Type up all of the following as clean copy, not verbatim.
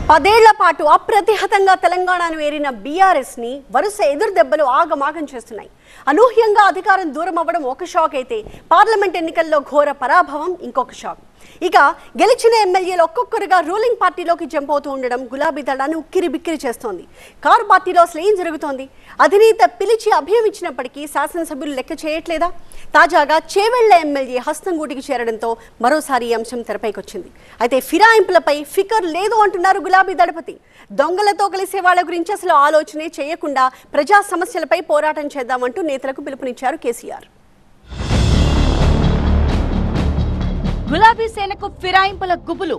10 ఏళ్ల పాటు అప్రతిహతంగా తెలంగాణను ఏరిన బీఆర్ఎస్ ని వరుస ఎదురు దెబ్బలు ఆగమాగం చేస్తున్నాయి. అనూహ్యంగా అధికారం దూరం అవ్వడం ఒక షాక్ అయితే పార్లమెంట్ ఎన్నికల్లో ఘోర పరాభవం ఇంకొక షాక్. ఇక గెలిచిన ఎమ్మెల్యేలు ఒక్కొక్కరుగా రూలింగ్ పార్టీలోకి జంప్ అవుతూ ఉండడం గులాబీ దళాన్ని ఉక్కిరిబిక్కిరి చేస్తోంది. కారు పార్టీలో అసలు ఏం జరుగుతోంది? అధినేత పిలిచి అభయం ఇచ్చినప్పటికీ శాసనసభ్యులు లెక్క చేయట్లేదా? తాజాగా చేవెళ్ల ఎమ్మెల్యే హస్తంగూటికి చేరడంతో మరోసారి ఈ అంశం తెరపైకొచ్చింది. అయితే ఫిరాయింపులపై ఫికర్ లేదు అంటున్నారు గులాబీ దళపతి. దొంగలతో కలిసే వాళ్ల గురించి అసలు ఆలోచనే చేయకుండా ప్రజా సమస్యలపై పోరాటం చేద్దామంటూ నేతలకు పిలుపునిచ్చారు కేసీఆర్. గులాబీ సేనకు ఫిరాయింపుల గుబులు.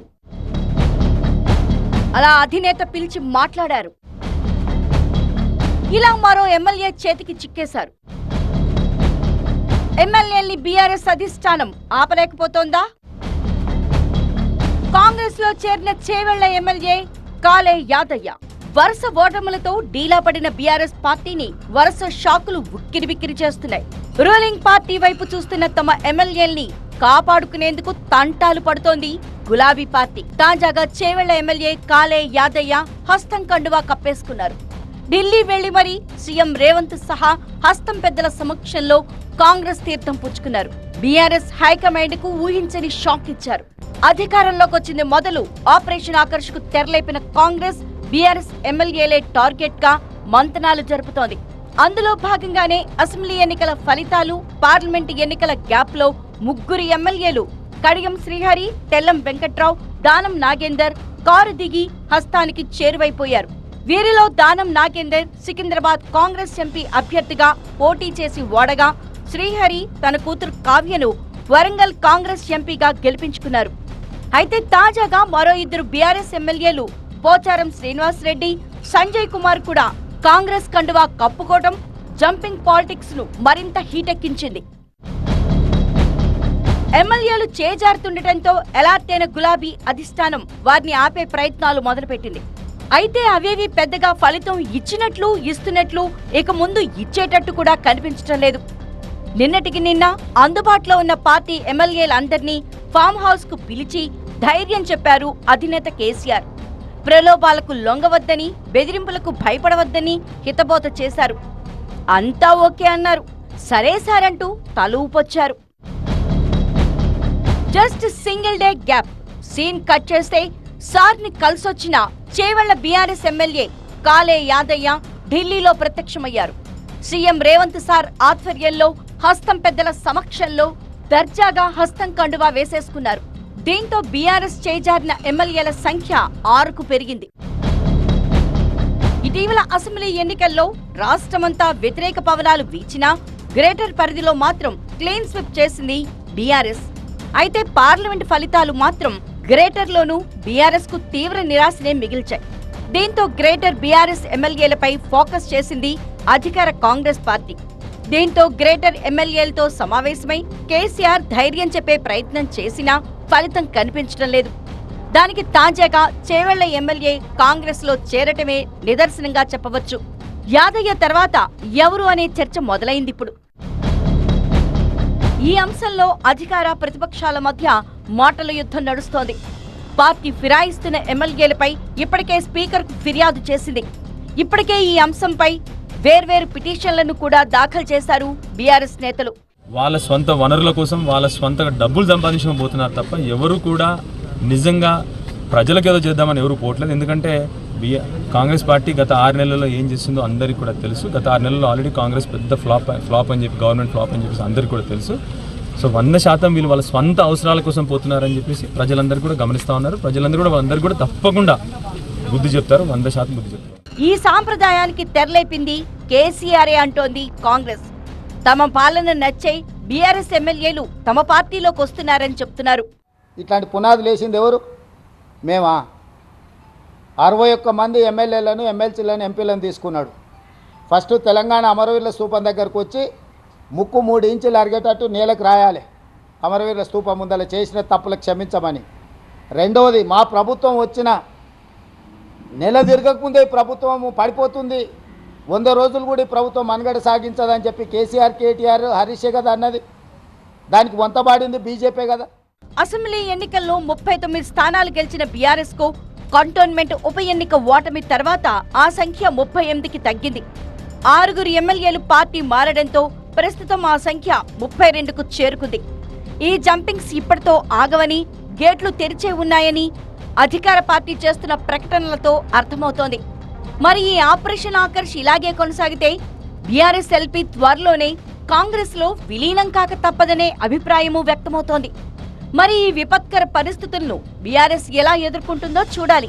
అలా అధినేత పిలిచి మాట్లాడారు. ఇలా మరో ఎమ్మెల్యే చేతికి చిక్కేశారు. ఎమ్మెల్యేల్ని బీఆర్ఎస్ అధిష్టానం ఆపలేకపోతోందా? కాంగ్రెస్ లో చేరిన చేవెళ్ల ఎమ్మెల్యే కాలే యాదయ్య వరుస ఓటములతో డీలా పడిన బీఆర్ఎస్ పార్టీని వరుస షాకులు ఉక్కిరిబిక్కిరి చేస్తున్నాయి. రూలింగ్ పార్టీ వైపు చూస్తున్న తమ ఎమ్మెల్యేల్ని కాపాడుకునేందుకు తంటాలు పడుతోంది గులాబీ పార్టీ. తాజాగా చేవెళ్ల ఎమ్మెల్యే కాలే యాదయ్య హస్తం కండువా కప్పేసుకున్నారు. ఢిల్లీ వెళ్లి మరీ సీఎం రేవంత్ సహా హస్తం పెద్దల సమక్షంలో కాంగ్రెస్ తీర్థం పుచ్చుకున్నారు. బీఆర్ఎస్ హైకమాండ్ కు ఊహించని షాక్ ఇచ్చారు. అధికారంలోకి వచ్చింది మొదలు ఆపరేషన్ ఆకర్ష్ కు తెరలేపిన కాంగ్రెస్ బీఆర్ఎస్ ఎమ్మెల్యేలే టార్గెట్ గా మంతనాలు జరుపుతోంది. అందులో భాగంగానే అసెంబ్లీ ఎన్నికల ఫలితాలు, పార్లమెంట్ ఎన్నికల గ్యాప్ లో ముగ్గురు ఎమ్మెల్యేలు కడియం శ్రీహరి, తెల్లం వెంకట్రావు, దానం నాగేందర్ కారు దిగి హస్తానికి చేరువైపోయారు. వీరిలో దానం నాగేందర్ సికింద్రాబాద్ కాంగ్రెస్ ఎంపీ అభ్యర్థిగా పోటీ చేసి ఓడగా, శ్రీహరి తన కూతురు కావ్యను వరంగల్ కాంగ్రెస్ ఎంపీగా గెలిపించుకున్నారు. అయితే తాజాగా మరో ఇద్దరు బీఆర్ఎస్ ఎమ్మెల్యేలు పోచారం శ్రీనివాస్ రెడ్డి, సంజయ్ కుమార్ కూడా కాంగ్రెస్ కండువా కప్పుకోవడం జంపింగ్ పాలిటిక్స్ ను మరింత హీటెక్కించింది. ఎమ్మెల్యేలు చేజారుతుండటంతో అలర్ట్ అయిన గులాబీ అధిష్టానం వారిని ఆపే ప్రయత్నాలు మొదలుపెట్టింది. అయితే అవేవి పెద్దగా ఫలితం ఇచ్చినట్లు, ఇస్తున్నట్లు, ఇక ముందు ఇచ్చేటట్టు కూడా కనిపించడం లేదు. నిన్నటికి నిన్న అందుబాటులో ఉన్న పార్టీ ఎమ్మెల్యేలందరినీ ఫామ్ హౌస్ కు పిలిచి ధైర్యం చెప్పారు అధినేత కేసీఆర్. ప్రలోభాలకు లొంగవద్దని, బెదిరింపులకు భయపడవద్దని హితబోధ చేశారు. అంతా ఓకే అన్నారు. సరే సారంటూ తల ఊపొచ్చారు. Just single day gap scene cut చేస్తే సార్ని కలిసొచ్చిన చేవెళ్ల బీఆర్ఎస్ ఎమ్మెల్యే కాలే యాదయ్య ఢిల్లీలో ప్రత్యక్షమయ్యారు. సీఎం రేవంత్ సార్ ఆధ్వర్యంలో హస్తం పెద్దల సమక్షంలో దర్జాగా హస్తం కండువా వేసేసుకున్నారు. దీంతో బీఆర్ఎస్ చేజారిన ఎమ్మెల్యేల సంఖ్య 6కు పెరిగింది. ఇటీవల అసెంబ్లీ ఎన్నికల్లో రాష్ట్రమంతా వ్యతిరేక పవనాలు వీచినా గ్రేటర్ పరిధిలో మాత్రం క్లీన్ స్విప్ చేసింది బీఆర్ఎస్. అయితే పార్లమెంట్ ఫలితాలు మాత్రం గ్రేటర్లోనూ బీఆర్ఎస్ కు తీవ్ర నిరాశనే మిగిల్చాయి. దీంతో గ్రేటర్ బీఆర్ఎస్ ఎమ్మెల్యేలపై ఫోకస్ చేసింది అధికార కాంగ్రెస్ పార్టీ. దీంతో గ్రేటర్ ఎమ్మెల్యేలతో సమావేశమై కేసీఆర్ ధైర్యం చెప్పే ప్రయత్నం చేసినా ఫలితం కనిపించడం లేదు. దానికి తాజాగా చేవెళ్ల ఎమ్మెల్యే కాంగ్రెస్ లో చేరటమే నిదర్శనంగా చెప్పవచ్చు. యాదయ్య తర్వాత ఎవరు అనే చర్చ మొదలైంది. ఇప్పుడు ఈ అంశంలో అధికార ప్రతిపక్షాల మధ్య మాటల యుద్ధం నడుస్తోంది. పార్టీ ఫిరాయిస్తున్న ఎమ్మెల్యేలపై ఇప్పటికే స్పీకర్ కు ఫిర్యాదు చేసింది. ఇప్పటికే ఈ అంశంపై వేర్వేరు పిటిషన్లను కూడా దాఖలు చేశారు బీఆర్ఎస్ నేతలు. వాళ్ళ స్వంత వనరుల కోసం వాళ్ళ స్వంత డబ్బులు సంపాదించబోతున్నారు తప్ప ఎవరు కూడా నిజంగా ప్రజలకు ఏదో చేద్దామని ఎవరు పోవట్లేదు. ఎందుకంటే కాంగ్రెస్ పార్టీ గత 6 నెలల్లో ఏం చేస్తుందో అందరికీ కూడా తెలుసు. గత 6 నెలల్లో ఆల్రెడీ కాంగ్రెస్ పెద్ద ఫ్లాప్ అని చెప్పి, గవర్నమెంట్ ఫ్లాప్ అని చెప్పేసి అందరికీ కూడా తెలుసు. సో 100% వీళ్ళు వాళ్ళ స్వంత అవసరాల కోసం పోతున్నారని చెప్పేసి ప్రజలందరూ కూడా గమనిస్తూ ఉన్నారు. ప్రజలందరూ కూడా వాళ్ళందరూ కూడా తప్పకుండా బుద్ధి చెప్తారు, 100% బుద్ధి చెప్తారు. ఈ సాంప్రదాయానికి తెరలేపింది కేసీఆర్ అంటోంది కాంగ్రెస్. తమ పాలన నచ్చే బీఆర్ఎస్ ఎమ్మెల్యేలు తమ పార్టీలోకి వస్తున్నారని చెప్తున్నారు. ఇట్లాంటి పునాదులు వేసింది ఎవరు? మేమా? 61 మంది ఎమ్మెల్యేలను, ఎమ్మెల్సీలను, ఎంపీలను తీసుకున్నాడు. ఫస్ట్ తెలంగాణ అమరవీరుల స్తూపం దగ్గరకు వచ్చి ముక్కు 3 ఇంచులు అరిగేటట్టు నేలకు రాయాలి, అమరవీరుల స్తూపం ముందర చేసిన తప్పులకు క్షమించమని. రెండవది, మా ప్రభుత్వం వచ్చిన నెల తిరగకముందే ఈ ప్రభుత్వం పడిపోతుంది, 100 రోజులు కూడా ఈ ప్రభుత్వం మనుగడ సాగించదని చెప్పి కేసీఆర్, కేటీఆర్, హరీషే కదా అన్నది. దానికి వంతబాడింది బీజేపీ కదా. అసెంబ్లీ ఎన్నికల్లో 39 స్థానాలు గెలిచిన బీఆర్ఎస్ కు కంటోన్మెంట్ ఉప ఎన్నిక ఓటమి తర్వాత ఆ సంఖ్య 38కి తగ్గింది. 6 ఎమ్మెల్యేలు పార్టీ మారడంతో ప్రస్తుతం ఆ సంఖ్య 32కు చేరుకుంది. ఈ జంపింగ్స్ ఇప్పటితో ఆగవని, గేట్లు తెరిచే ఉన్నాయని అధికార పార్టీ చేస్తున్న ప్రకటనలతో అర్థమవుతోంది. మరి ఈ ఆపరేషన్ ఆకర్ష్ ఇలాగే కొనసాగితే బీఆర్ఎస్ ఎల్పీ త్వరలోనే కాంగ్రెస్ లో విలీనం కాక తప్పదనే అభిప్రాయమూ వ్యక్తమవుతోంది. మరి ఈ విపత్కర పరిస్థితులను బీఆర్ఎస్ ఎలా ఎదుర్కొంటుందో చూడాలి.